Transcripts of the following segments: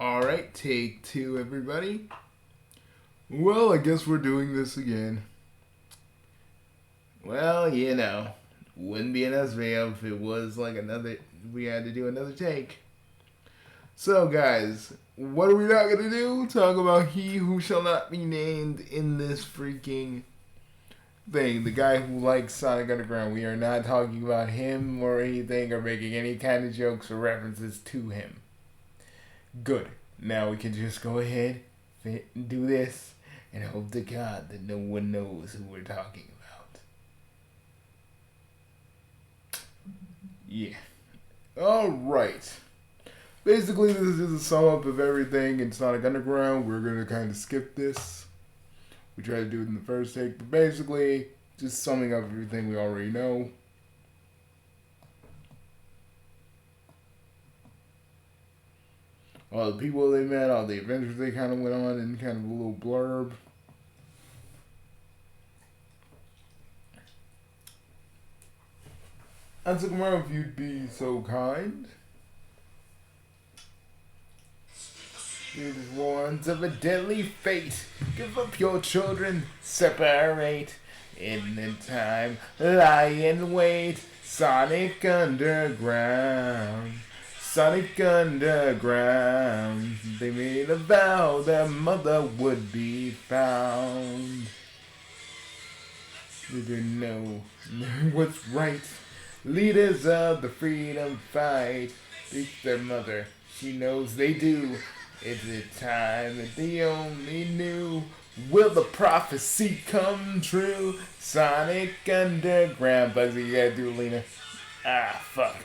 Alright, take two, everybody. Well, I guess we're doing this again. Well, wouldn't be enough video if it was like we had to do another take. So, guys, what are we not gonna do? Talk about he who shall not be named in this freaking thing. The guy who likes Sonic Underground. We are not talking about him or anything or making any kind of jokes or references to him. Good. Now we can just go ahead and do this and hope to God that no one knows who we're talking about. Yeah. Alright. Basically, this is a sum up of everything in Sonic Underground. We're going to kind of skip this. We tried to do it in the first take, but basically, just summing up everything we already know. All the people they met, all the adventures they kind of went on, and kind of a little blurb. Ansukamaru, if you'd be so kind. These warns of a deadly fate. Give up your children, separate. In the time, lie in wait. Sonic Underground. Sonic Underground. They made a vow their mother would be found. They didn't know what's right. Leaders of the freedom fight. Beat their mother. She knows they do. It's a time that they only knew. Will the prophecy come true? Sonic Underground. Bugsy, you gotta do it, Lena. Ah, fuck.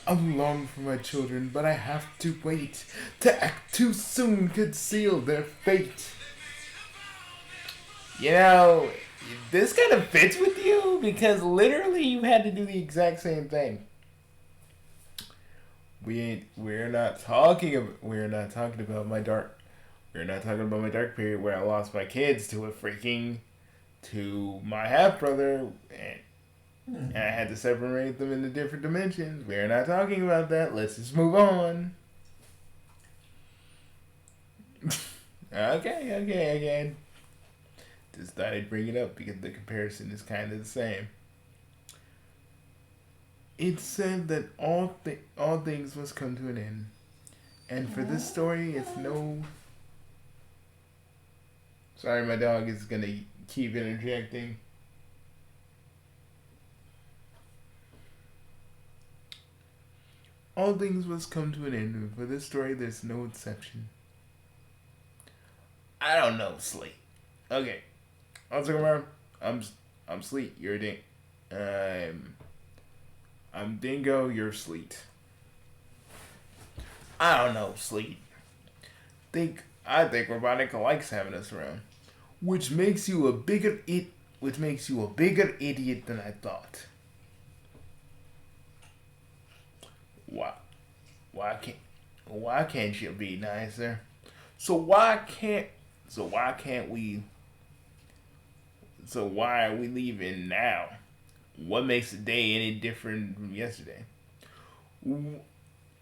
I long for my children, but I have to wait. To act too soon could seal their fate. You know, this kind of fits with you because literally you had to do the exact same thing. We're not talking about my dark period where I lost my kids to my half brother and I had to separate them into different dimensions. We're not talking about that. Let's just move on. Okay. Just thought I'd bring it up because the comparison is kind of the same. It said that all things must come to an end. And for this story, it's no... Sorry, my dog is going to keep interjecting. All things must come to an end, and for this story, there's no exception. I don't know, Sleet. Okay. I'm talking about... I'm Sleet. You're a ding. I'm Dingo, you're Sleet. I don't know, Sleet. I think Robotica likes having us around. Which makes you a bigger idiot than I thought. Why can't you be nicer? So why are we leaving now? What makes the day any different from yesterday?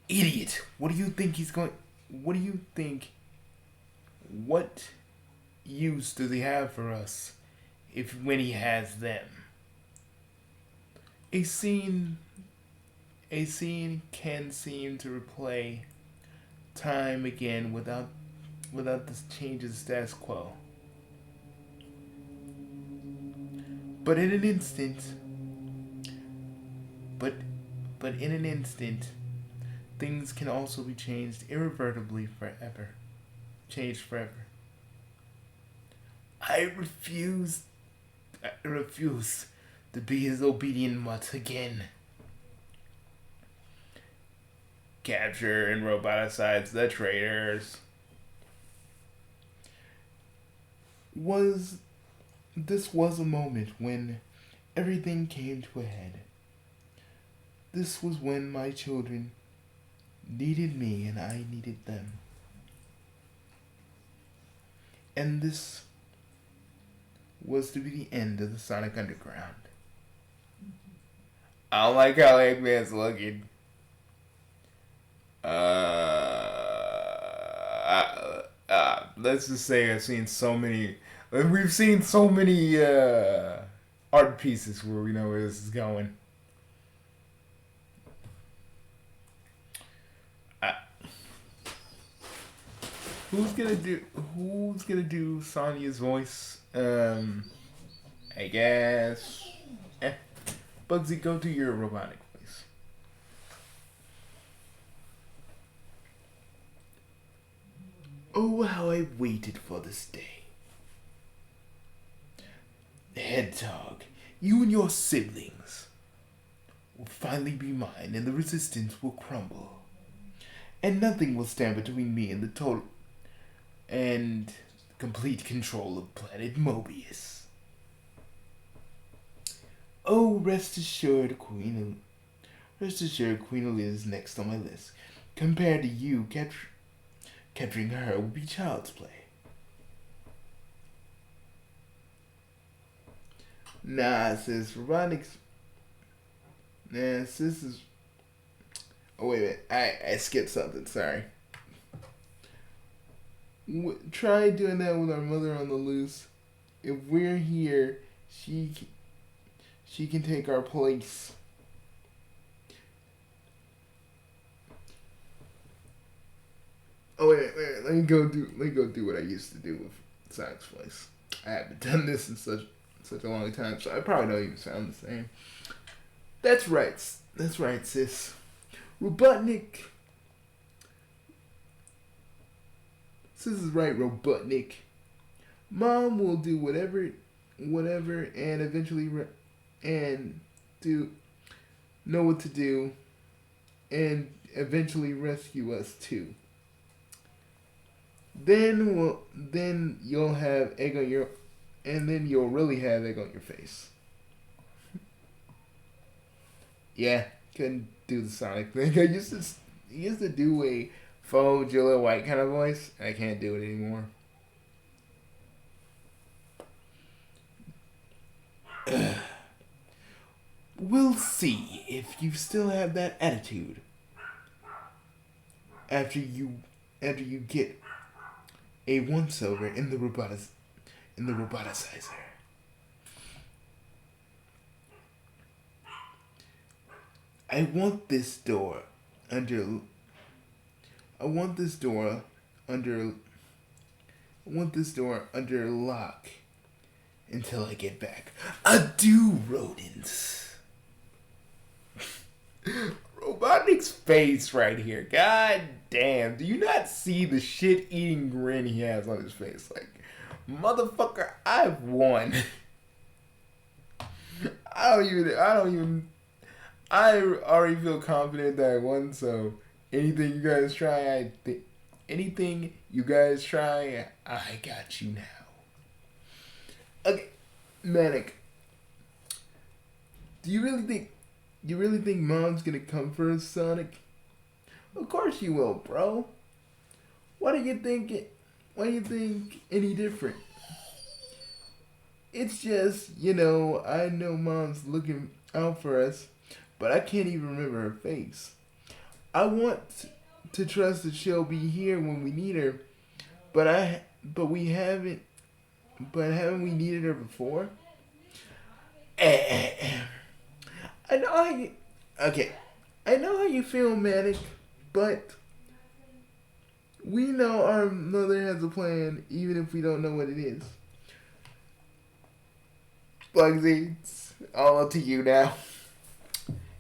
Idiot! What do you think what use does he have for us when he has them? A scene can seem to replay time again without this change of the status quo. But in an instant, things can also be changed irreversibly forever. Changed forever. I refuse to be his obedient mutt again. Capture and roboticize the traitors. This was a moment when everything came to a head. This was when my children needed me and I needed them. And this was to be the end of the Sonic Underground. I don't like how Eggman's looking. let's just say I've seen so many. We've seen so many art pieces where we know where this is going. I, Who's gonna do Sonya's voice? I guess. Bugsy, go do your robotic voice. Oh, how I waited for this day. Hedgehog, you and your siblings will finally be mine, and the resistance will crumble. And nothing will stand between me and the total and complete control of planet Mobius. Oh, rest assured, Queen Alina is next on my list. Compared to you, capturing her would be child's play. Nah, sis, robotics. Nah, sis is. Oh wait a minute, I skipped something. Sorry. Try doing that with our mother on the loose. If we're here, she can take our place. Oh wait, let me go do what I used to do with Sonic's voice. I haven't done this in such a long time, so I probably don't even sound the same. That's right, sis. Robotnik. Sis is right, Robotnik. Mom will do whatever, and eventually, know what to do, and eventually rescue us too. Then you'll have egg on your, and then you'll really have egg on your face. Yeah, couldn't do the Sonic thing. I used to do a faux Jaleel White kind of voice. I can't do it anymore. We'll see if you still have that attitude after you get a once over in the roboticizer. I want this door under lock until I get back. Adieu, rodents. Robotnik's face right here. God damn. Do you not see the shit-eating grin he has on his face? Like, motherfucker, I've won. I already feel confident that I won, so anything you guys try, I got you now. Okay, Manic. Do you really think Mom's gonna come for us, Sonic? Of course she will, bro. Why do you think any different? It's just, I know Mom's looking out for us, but I can't even remember her face. I want to trust that she'll be here when we need her, but haven't we needed her before? I know how you feel, Manic, but we know our mother has a plan, even if we don't know what it is. Bugsy, it's all up to you now.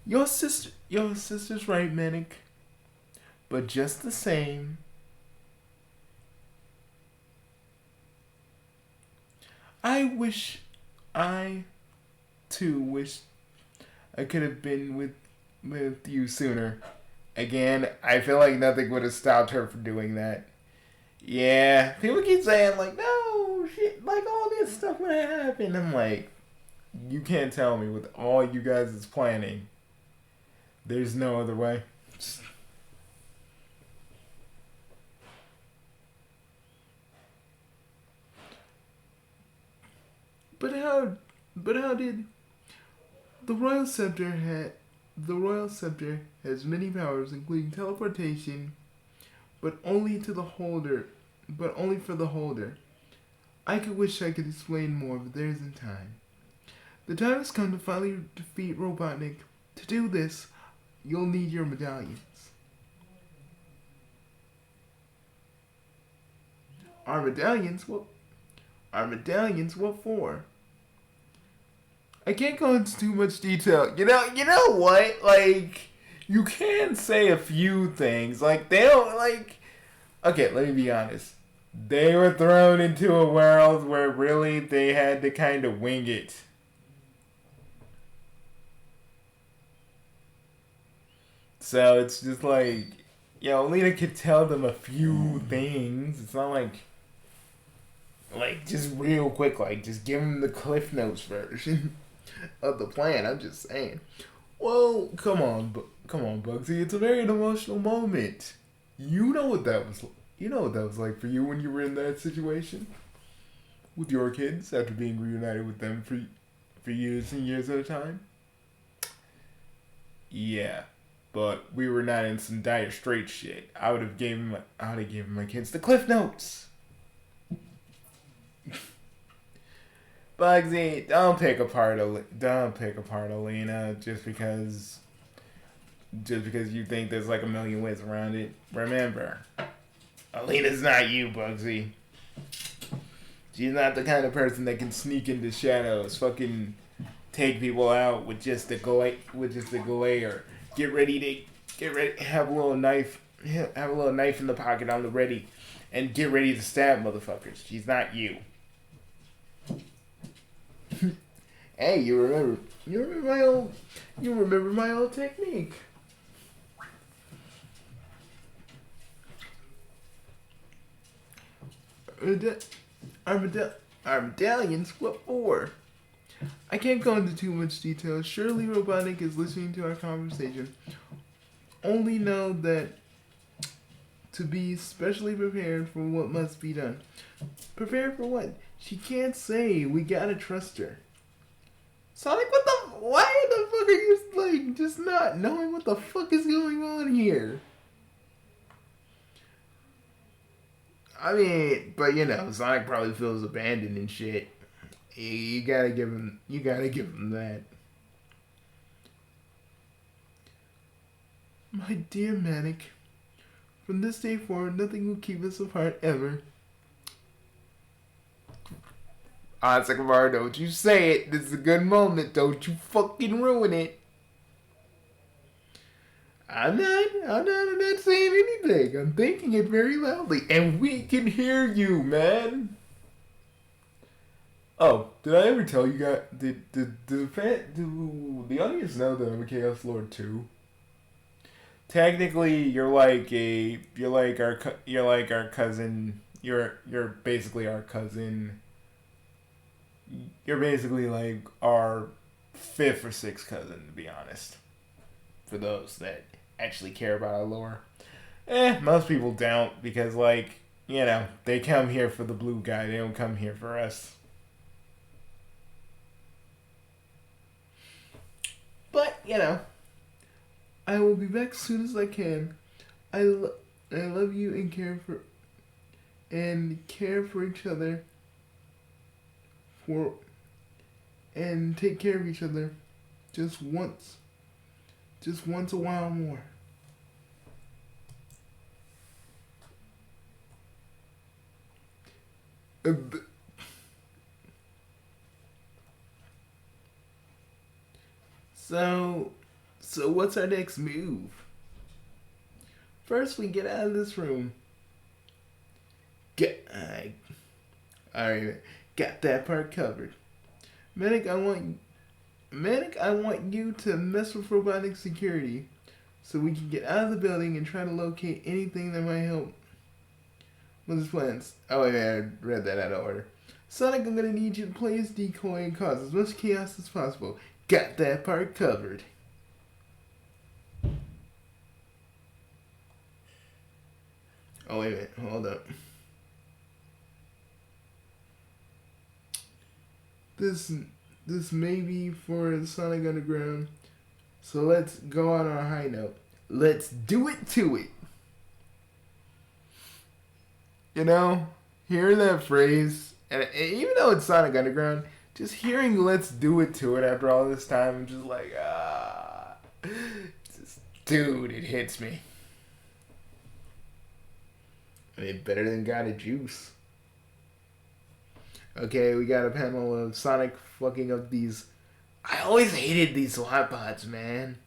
Your sister's right, Manic, but just the same, I too wish I could have been with you sooner. Again, I feel like nothing would have stopped her from doing that. Yeah, people keep saying, like, no, shit, like, all this stuff would have happened. I'm like, you can't tell me with all you guys is planning, there's no other way. But how did the Royal Scepter has many powers, including teleportation, but only to the holder but only for the holder. I could wish I could explain more, but there isn't time. The time has come to finally defeat Robotnik. To do this, you'll need your medallions. Our medallions? What? Our medallions? What for? I can't go into too much detail. You know what? Like, you can say a few things. Like, they don't, like... Okay, let me be honest. They were thrown into a world where really they had to kind of wing it. So it's just like, Lena could tell them a few things. It's not like just real quick, like just give them the Cliff Notes version of the plan. I'm just saying. Well, come on, Bugsy. It's a very emotional moment. You know what that was. You know what that was like for you when you were in that situation with your kids after being reunited with them for years and years at a time. Yeah, but we were not in some dire straight shit. I would have given my kids the Cliff Notes. Bugsy, don't pick apart Alina just because you think there's like a million ways around it. Remember, Alina's not you, Bugsy. She's not the kind of person that can sneak into shadows, fucking take people out with just a glare. Get ready, have a little knife in the pocket on the ready, and get ready to stab motherfuckers. She's not you. Hey, you remember my old technique. Our medallions, what for? I can't go into too much detail. Surely Robotnik is listening to our conversation. Only know that to be specially prepared for what must be done. Prepared for what? She can't say. We gotta trust her. Sonic, why the fuck are you, like, just not knowing what the fuck is going on here? I mean, but Sonic probably feels abandoned and shit. You gotta give him that. My dear Manic, from this day forward, nothing will keep us apart ever. Sakamaro, don't you say it. This is a good moment. Don't you fucking ruin it. I'm not saying anything. I'm thinking it very loudly. And we can hear you, man. Oh, did I ever tell you guys? Do the audience know that I'm a Chaos Lord too? Technically, you're like our cousin. You're basically our cousin. You're basically like our 5th or 6th cousin, to be honest. For those that actually care about our lore. Most people don't, because they come here for the blue guy. They don't come here for us. But, I will be back as soon as I can. I love you and care for each other. And take care of each other just once a while more. So what's our next move? First, we get out of this room. Alright, got that part covered. Manic, I want you to mess with Robotnik security so we can get out of the building and try to locate anything that might help with his plans. Oh, wait, I read that out of order. Sonic, I'm gonna need you to play as decoy and cause as much chaos as possible. Got that part covered. Oh, wait a minute. Hold up. This may be for Sonic Underground. So let's go on our high note. Let's do it to it. You know, hearing that phrase, and even though it's Sonic Underground, just hearing "Let's do it" to it after all this time, I'm just like, just, dude, it hits me. I mean, better than God of Juice. Okay, we got a panel of Sonic fucking up these. I always hated these SWAT bots, man.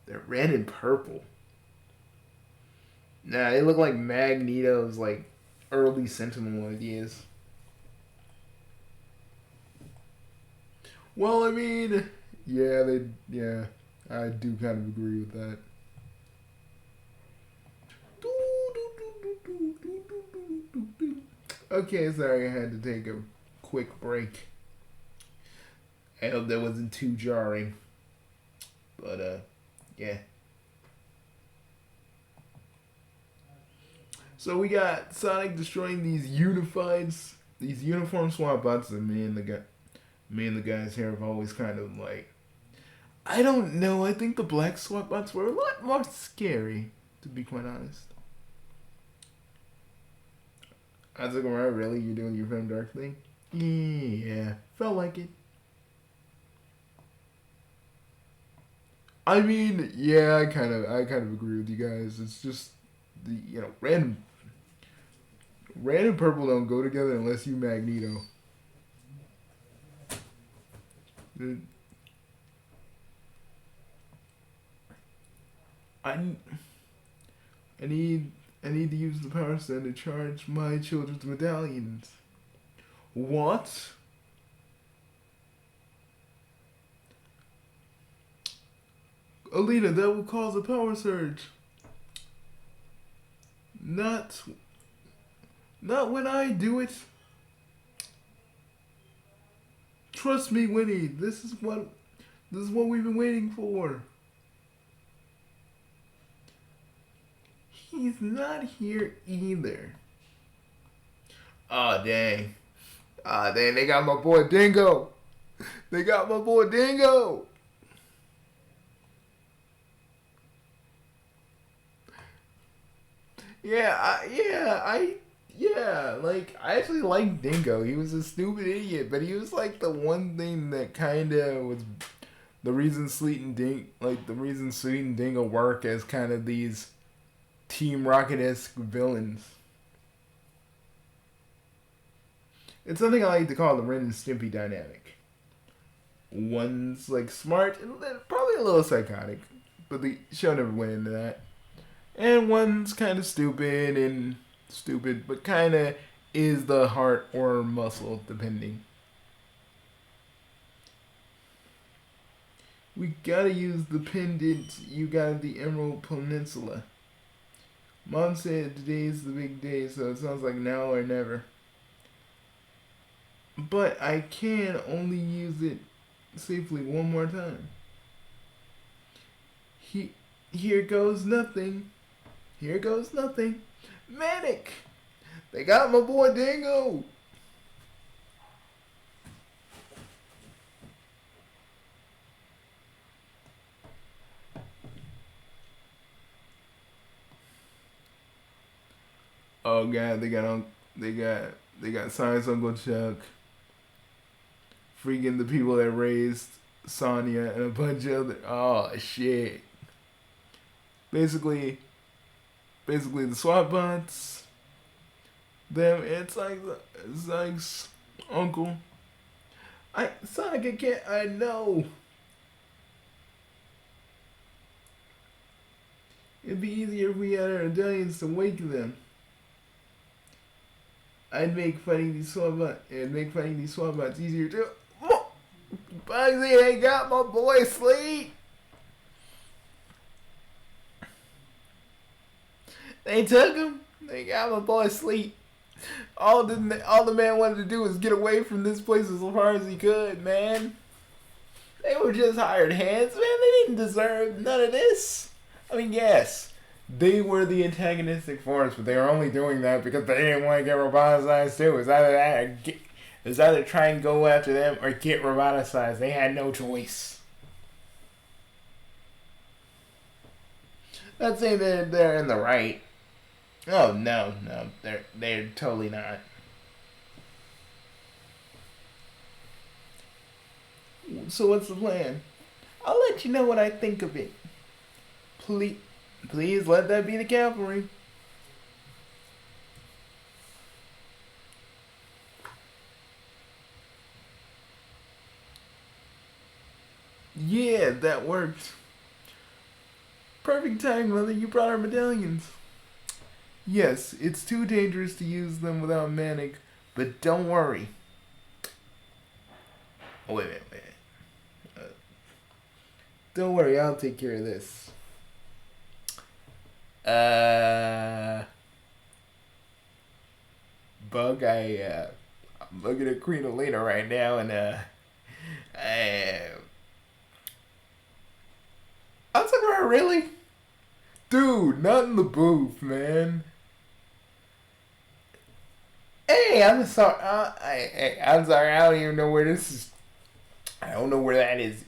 They're red and purple. Nah, they look like Magneto's like early Sentinel ideas. Well, I mean, yeah, I do kind of agree with that. Okay, sorry, I had to take a quick break. I hope that wasn't too jarring. But, yeah. So we got Sonic destroying these uniform SWAT bots that me and the guys here have always kind of like. I don't know. I think the black SWAT bots were a lot more scary, to be quite honest. I was like, alright, really? You're doing your Venom Dark thing? Yeah, felt like it. I mean, yeah, I kind of agree with you guys. It's just the red and purple don't go together unless you Magneto. I need to use the power stone to charge my children's medallions. What? Alita, that will cause a power surge. Not when I do it. Trust me, Winnie. This is what we've been waiting for. He's not here either. Aw, dang. Dang, they got my boy Dingo. They got my boy Dingo. Like, I actually liked Dingo. He was a stupid idiot, but he was, like, the one thing that kind of was the reason Sleet and Dingo work as kind of these Team Rocket-esque villains. It's something I like to call the Ren and Stimpy dynamic. One's, like, smart and probably a little psychotic, but the show never went into that. And one's kind of stupid, but kind of is the heart or muscle, depending. We gotta use the pendant you got at the Emerald Peninsula. Mom said today's the big day, so it sounds like now or never. But I can only use it safely one more time. Here goes nothing. Here goes nothing. Manic! They got my boy Dingo! Oh god, they got Science Uncle Chuck. Freaking the people that raised Sonya and a bunch of other. Oh shit. Basically the SWAT bots. Them, it's like uncle. Sonic, I know. It'd be easier if we had our medallions to wake them. It'd make fighting these SWAT bots easier too. Bugsy, they got my boy Sleet. They took him. They got my boy Sleet. All the man wanted to do was get away from this place as far as he could, man. They were just hired hands, man. They didn't deserve none of this. I mean, yes, they were the antagonistic force, but they were only doing that because they didn't want to get roboticized too. It's either that or it's either try and go after them or get roboticized. They had no choice. Not saying that they're in the right. Oh no, no, they're totally not. So what's the plan? I'll let you know what I think of it. Please, please let that be the cavalry. Yeah, that worked. Perfect time, Mother. You brought our medallions. Yes, it's too dangerous to use them without Manic, but don't worry. Oh, wait a minute, wait. Don't worry, I'll take care of this. Bug, I'm looking at Queen Elena right now, and I'm sorry, really, dude, not in the booth, man. Hey, I'm sorry. I'm sorry. I don't even know where this is. I don't know where that is.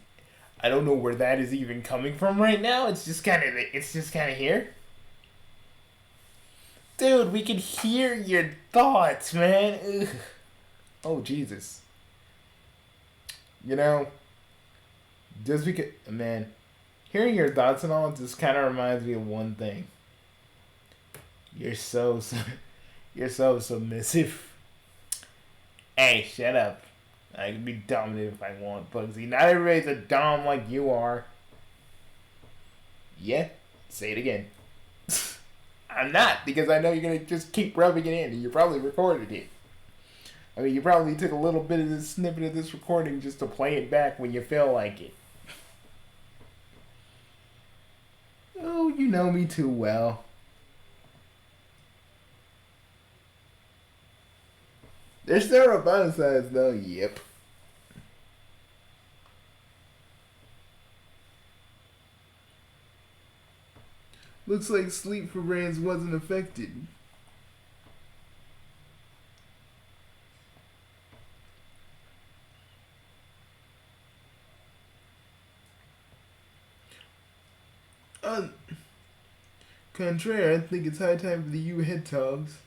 I don't know where that is even coming from right now. It's just kind of. It's just kind of here. Dude, we can hear your thoughts, man. Ugh. Oh Jesus. You know, just because, man, hearing your thoughts and all just kind of reminds me of one thing. You're so, you're so submissive. Hey, shut up. I can be dominant if I want, Bugsy. Not everybody's a dom like you are. Yeah, say it again. I'm not, because I know you're gonna just keep rubbing it in, and you probably recorded it. I mean, you probably took a little bit of this snippet of this recording just to play it back when you feel like it. Oh, you know me too well. They're still roboticized, though. Yep. Looks like sleep for brains wasn't affected. On contrary, I think it's high time for the U head togs.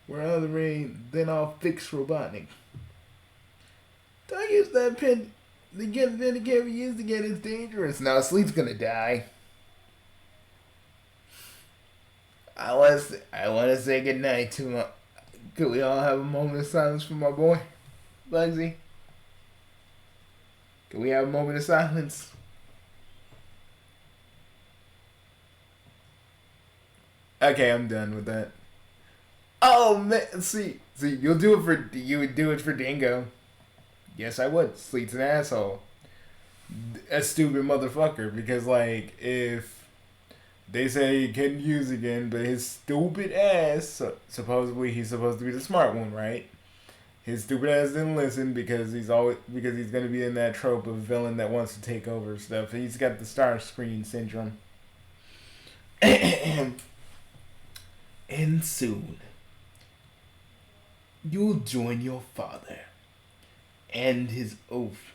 We're out of the rain, then I'll fix Robotnik. Don't use that pen. The gun then it can't be used again. It's dangerous. Now Sleep's gonna die. I want to say goodnight to my. Could we all have a moment of silence for my boy, Bugsy? Can we have a moment of silence? Okay, I'm done with that. Oh man, see, you would do it for Dingo. Yes, I would. Sleet's an asshole, a stupid motherfucker. Because like, if they say he can use again, but his stupid ass, supposedly he's supposed to be the smart one, right? His stupid ass didn't listen because he's gonna be in that trope of villain that wants to take over stuff. He's got the star screen syndrome. And soon you'll join your father and his oath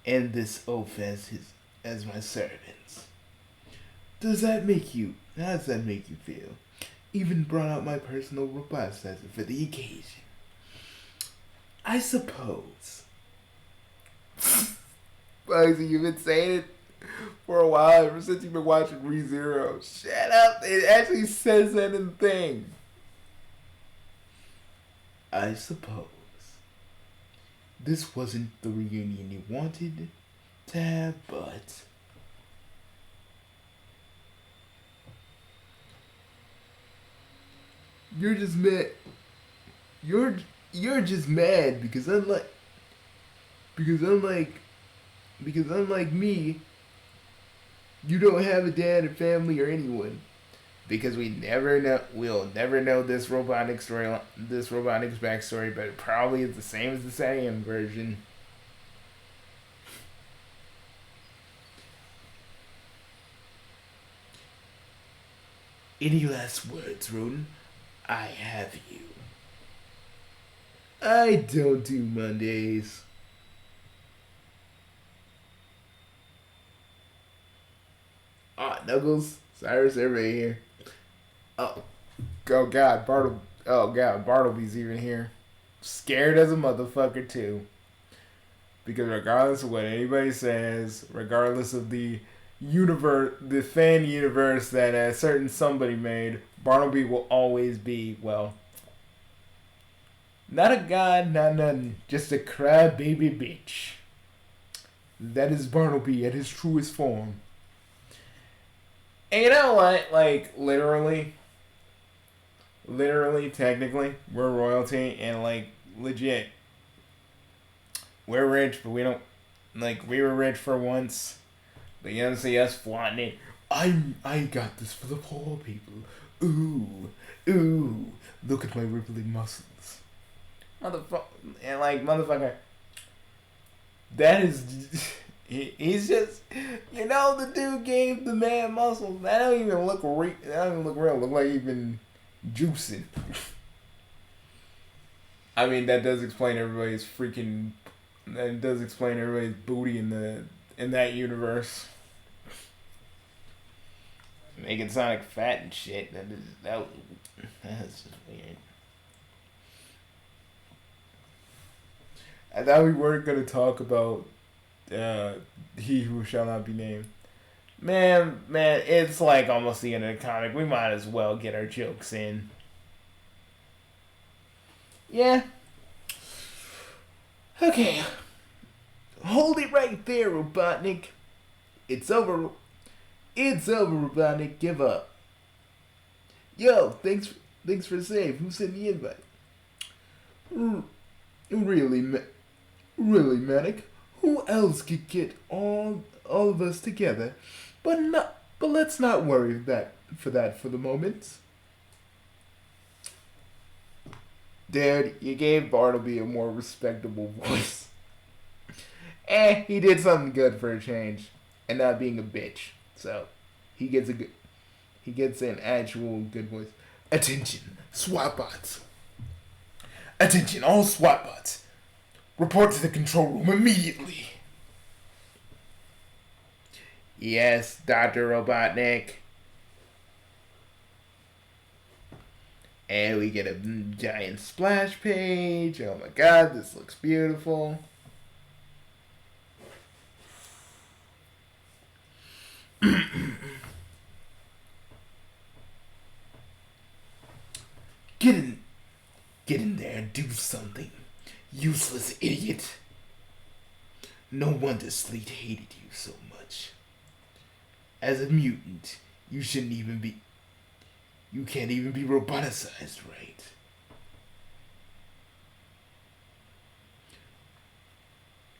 and this oath as my servants. How does that make you feel? Even brought out my personal roboticizer for the occasion. I suppose. Bugsy, you've been saying it for a while, ever since you've been watching ReZero. Shut up! It actually says that in the thing. I suppose this wasn't the reunion you wanted to have, but you're just mad. You're just mad because because unlike unlike me, you don't have a dad, a family, or anyone. Because we'll never know this this robotics backstory, but it probably is the same as the Saiyan version. Any last words, Roden? I have you. I don't do Mondays. Ah, Knuckles, Cyrus, everybody here. Oh, oh God, Oh God, Bartleby's even here. Scared as a motherfucker too. Because regardless of what anybody says, regardless of the universe, the fan universe that a certain somebody made, Bartleby will always be, well, not a god, not nothing, just a crybaby bitch. That is Bartleby at his truest form. And you know what? Like, literally, technically, we're royalty, and like, legit, we're rich, but we don't, like, we were rich for once, but you don't see us flaunting it. I got this for the poor people. Ooh, ooh, look at my rippling muscles. Motherfucker, and like, motherfucker, that is, he's just, you know, the dude gave the man muscles. That don't even look real. That don't even look real. Look like he's been juicing. I mean, that does explain everybody's freaking. That does explain everybody's booty in that universe. Making Sonic fat and shit. That's just weird. I thought we weren't gonna talk about He Who Shall Not Be Named. Man, it's like almost the end of the comic. We might as well get our jokes in. Yeah. Okay. Hold it right there, Robotnik. It's over. It's over, Robotnik. Give up. Yo, thanks for save. Who sent the invite? Really, Manic. Who else could get all of us together? But let's not worry for the moment. Dad, you gave Bartleby a more respectable voice. He did something good for a change, and not being a bitch. So, he gets an actual good voice. Attention, SWAT bots. Attention, all SWAT bots. Report to the control room immediately. Yes, Dr. Robotnik. And we get a giant splash page. Oh my god, this looks beautiful. Get in there and do something. Useless idiot. No wonder Sleet hated you so much. As a mutant, you can't even be roboticized, right?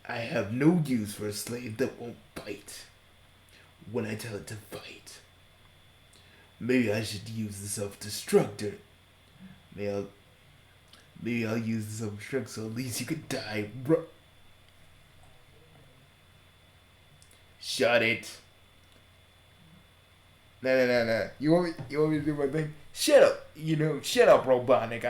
I have no use for a slave that won't bite when I tell it to fight. Maybe I should use the self-destructor. Maybe I'll use the self-destruct so at least you could die. Shut it. No. You want me to do my thing? Shut up. Shut up, Robotnik.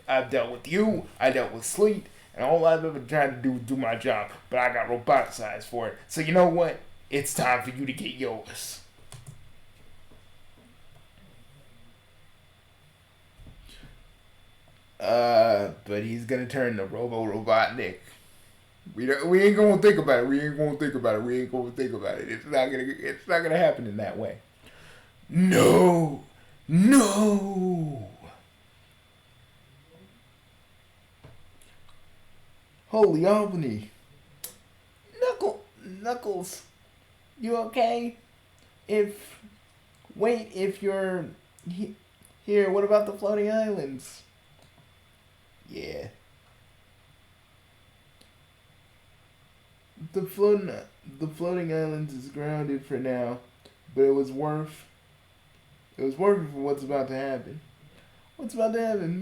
I've dealt with you. I dealt with Sleet. And all I've ever tried to do is do my job. But I got roboticized for it. So you know what? It's time for you to get yours. But he's gonna turn to Robotnik. We ain't gonna think about it. It's not gonna happen in that way. No. Holy Albany. Knuckles, you okay? If you're here, what about the floating islands? Yeah. The floating islands is grounded for now, but it was worth it for what's about to happen. What's about to happen?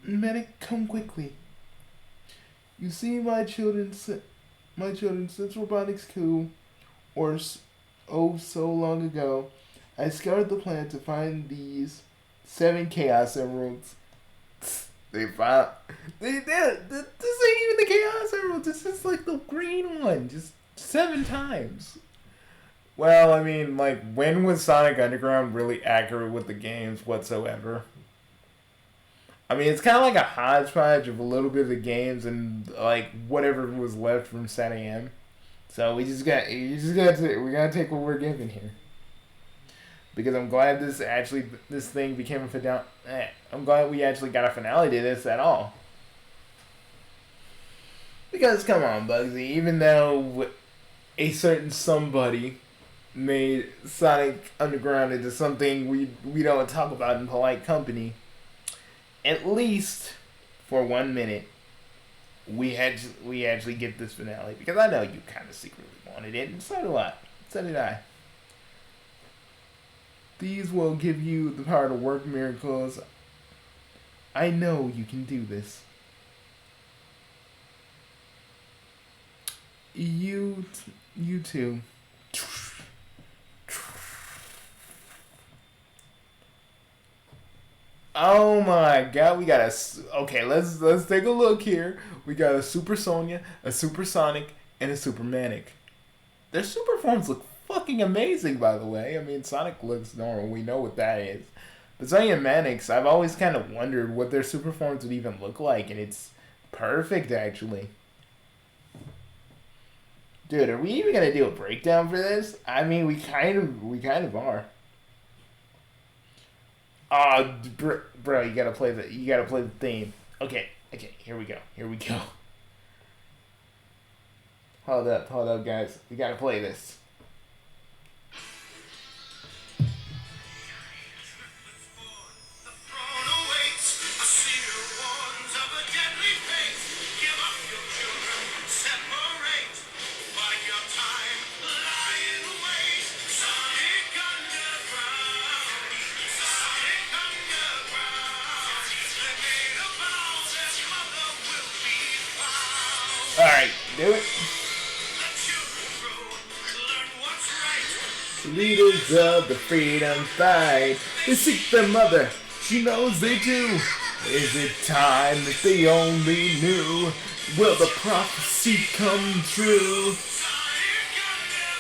Medic, come quickly. You see, my children, since robotics coup, or so long ago, I scoured the planet to find these 7 Chaos Emeralds. They found. They did. This ain't even the Chaos Emerald. This is like the green one, just 7 times. Well, I mean, like, when was Sonic Underground really accurate with the games whatsoever? I mean, it's kind of like a hodgepodge of a little bit of the games and like whatever was left from Set AM. So we gotta take what we're given here. Because I'm glad this thing became a finale. I'm glad we actually got a finale to this at all. Because come on, Bugsy, even though a certain somebody made Sonic Underground into something we don't talk about in polite company, at least for 1 minute, we actually get this finale, because I know you kind of secretly wanted it, and so do I. So did I. These will give you the power to work miracles. I know you can do this. You too. Oh my god, we got okay, let's take a look here. We got a Super Sonia, a Super Sonic, and a Super Manic. Their super forms look fucking amazing, by the way. I mean, Sonic looks normal, we know what that is. But Sonia and Manix, I've always kind of wondered what their super forms would even look like, and it's perfect, actually. Dude, are we even gonna do a breakdown for this? I mean, we kind of are. Oh, bro, you gotta play the theme. Okay, here we go. Hold up, guys. We gotta play this. Alright, do it. Leaders of the freedom fight, they seek their mother, she knows they do. Is it time that they only knew? Will the prophecy come true?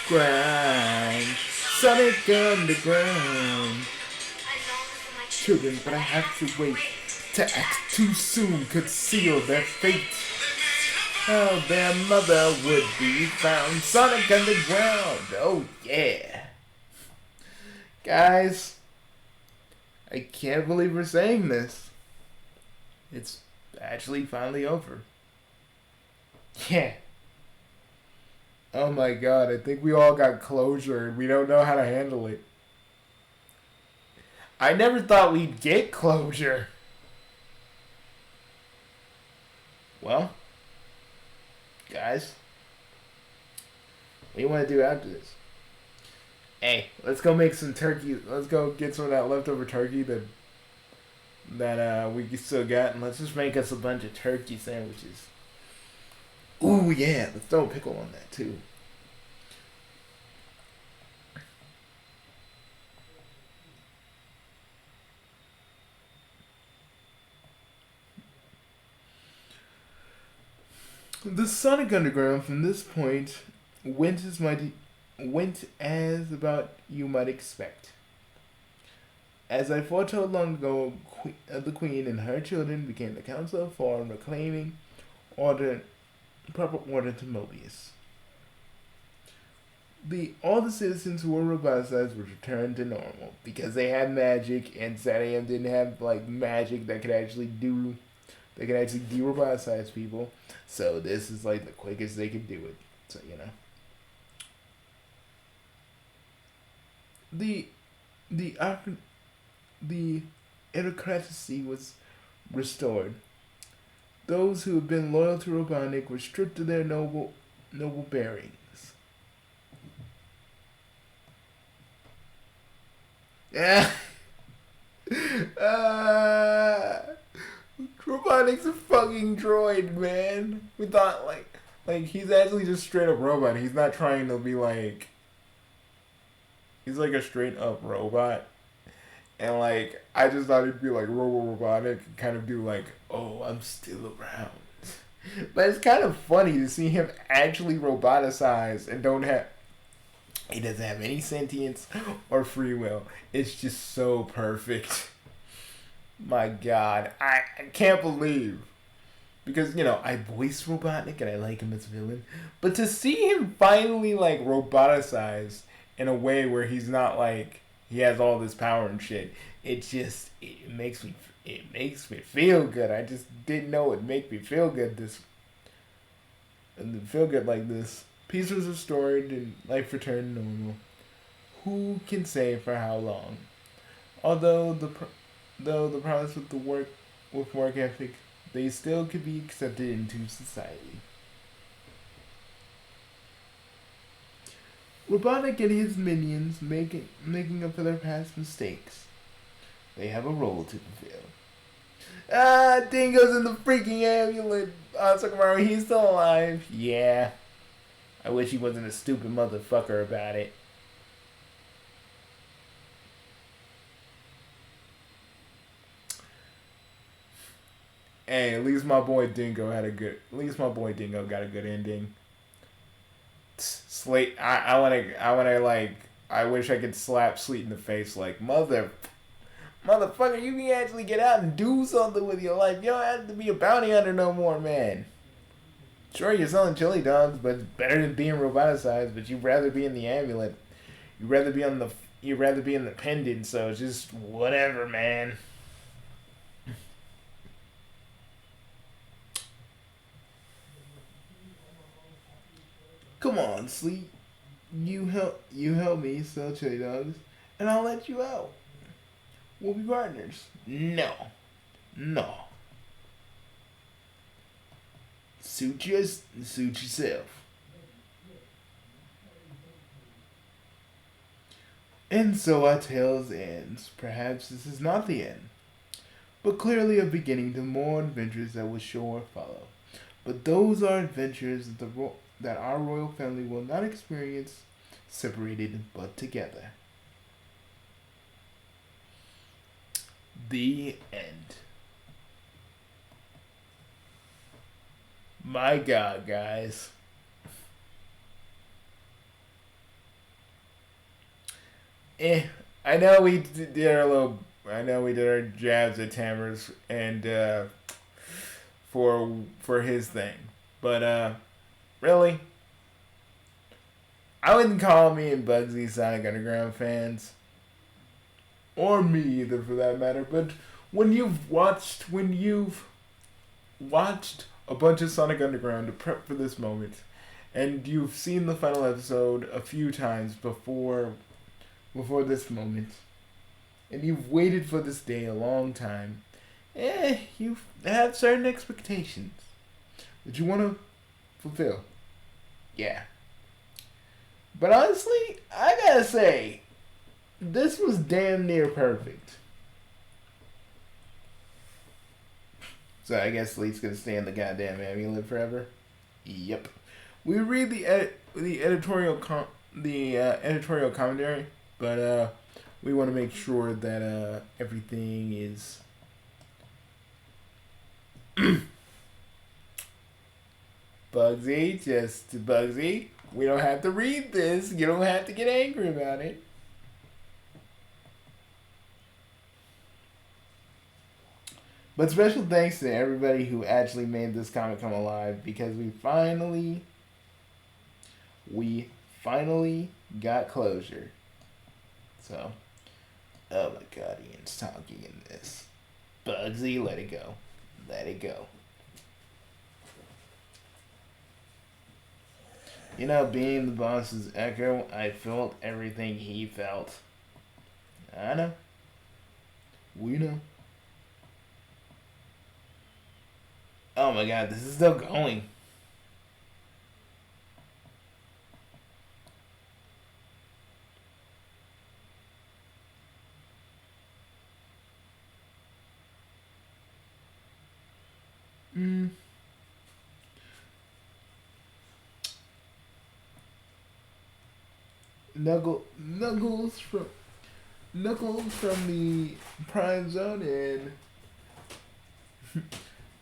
Grind, Sonic Underground. Children, but I have to wait. To act too soon could seal their fate. How their mother would be found. Sonic Underground. Oh yeah. Guys, I can't believe we're saying this. It's actually finally over. Yeah. Oh my god, I think we all got closure and we don't know how to handle it. I never thought we'd get closure. Well, guys, what do you want to do after this? Hey, let's go make some turkey. Let's go get some of that leftover turkey that we still got, and let's just make us a bunch of turkey sandwiches. Ooh yeah, let's throw a pickle on that too. The Sonic Underground from this point went as about you might expect. As I foretold long ago, the Queen and her children became the Council of Four, reclaiming proper order to Mobius. All the citizens who were roboticized were returned to normal because they had magic, and SatAM didn't have like magic that could actually de-roboticize people. So this is like the quickest they could do it. So you know. The aristocracy was restored. Those who had been loyal to Robotnik were stripped of their noble bearings. Yeah. Robotnik's a fucking droid, man. We thought like he's actually just straight up robot. He's not trying to be like. He's like a straight up robot. And like I just thought he'd be like Robotnik and kind of do like, oh, I'm still around. But it's kind of funny to see him actually roboticized and don't have He doesn't have any sentience or free will. It's just so perfect. My God, I can't believe, because I voiced Robotnik and I like him as a villain, but to see him finally like roboticized in a way where he's not like he has all this power and shit, it makes me feel good. I just didn't know it'd make me feel good like this. Peace was restored and life returned normal. Who can say for how long? Although the promise with work ethic, they still could be accepted into society. Robotnik and his minions making up for their past mistakes. They have a role to fulfill. Dingo's in the freaking amulet. Sakamoto, he's still alive. Yeah. I wish he wasn't a stupid motherfucker about it. Hey, at least my boy Dingo got a good ending. Slate, I wish I could slap Sleet in the face like, motherfucker, you can actually get out and do something with your life. You don't have to be a bounty hunter no more, man. Sure, you're selling chili dogs, but it's better than being roboticized. But you'd rather be in the amulet. You'd rather be in the pendant. So it's just whatever, man. Come on, Sleep. You help me sell chili dogs, and I'll let you out. We'll be partners. No. Suit yourself. And so our tale ends. Perhaps this is not the end, but clearly a beginning to more adventures that will sure follow. But those are adventures that our royal family will not experience separated but together. The end. My God, guys. I know we did our jabs at Tamers and for his thing, but really, I wouldn't call me and Bugsy Sonic Underground fans, or me either for that matter. But when you've watched a bunch of Sonic Underground to prep for this moment, and you've seen the final episode a few times before this moment, and you've waited for this day a long time, you have certain expectations that you want to fulfill. Yeah. But honestly, I gotta say, this was damn near perfect. So I guess Sleet's gonna stay in the goddamn amulet forever. Yep. We read the editorial commentary, but we want to make sure that everything is Bugsy. We don't have to read this. You don't have to get angry about it. But special thanks to everybody who actually made this comic come alive, because we finally got closure. So, oh my God, Ian's talking in this. Bugsy, let it go. Let it go. Being the boss's echo, I felt everything he felt. I know. We know. Oh my God, this is still going. Knuckles from the Prime Zone and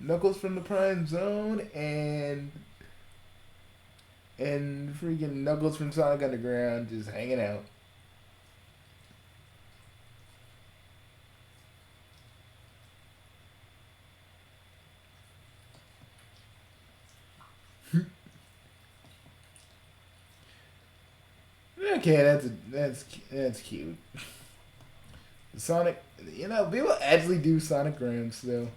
Knuckles from the Prime Zone and and freaking Knuckles from Sonic Underground just hanging out. Okay, that's cute. Sonic, people actually do Sonic grams though.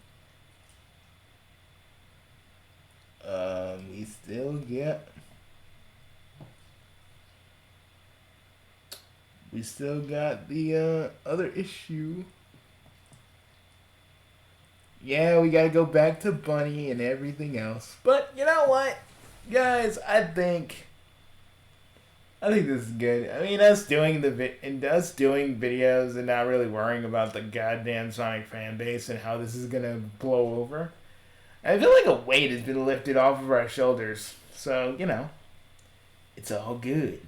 We still get. We still got the other issue. Yeah, we gotta go back to Bunny and everything else. But you know what, guys? I think this is good. I mean, us doing us doing videos and not really worrying about the goddamn Sonic fan base and how this is gonna blow over. I feel like a weight has been lifted off of our shoulders. So, it's all good.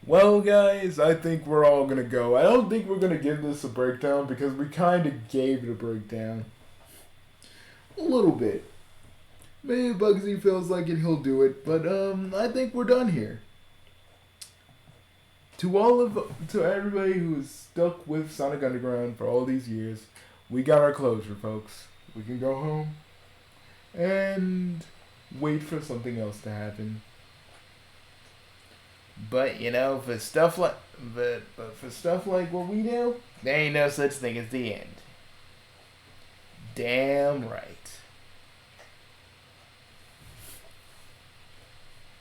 Well, guys, I think we're all gonna go. I don't think we're gonna give this a breakdown because we kind of gave it a breakdown. A little bit. Maybe Bugsy feels like it, he'll do it, but I think we're done here. To everybody who's stuck with Sonic Underground for all these years, we got our closure, folks. We can go home and wait for something else to happen. But for stuff like for stuff like what we do, there ain't no such thing as the end. Damn right.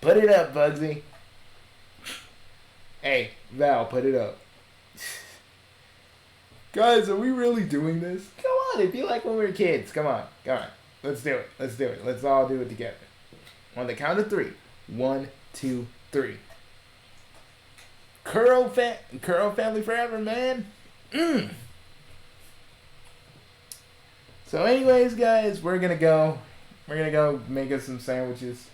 Put it up, Bugsy. Hey, Val, put it up. Guys, are we really doing this? Come on, it'd be like when we were kids. Come on. Let's do it. Let's all do it together. On the count of 3. 1, 2, 3. Kuro family forever, man. So anyways, guys, we're gonna go make us some sandwiches.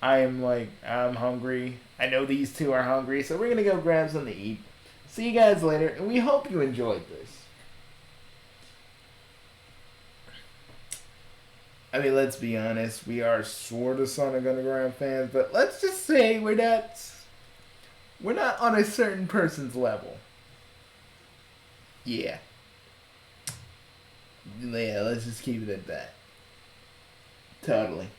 I'm hungry. I know these two are hungry, so we're gonna go grab something to eat. See you guys later, and we hope you enjoyed this. I mean, let's be honest, we are sort of Sonic Underground fans, but let's just say we're not on a certain person's level. Yeah, let's just keep it at that. Totally.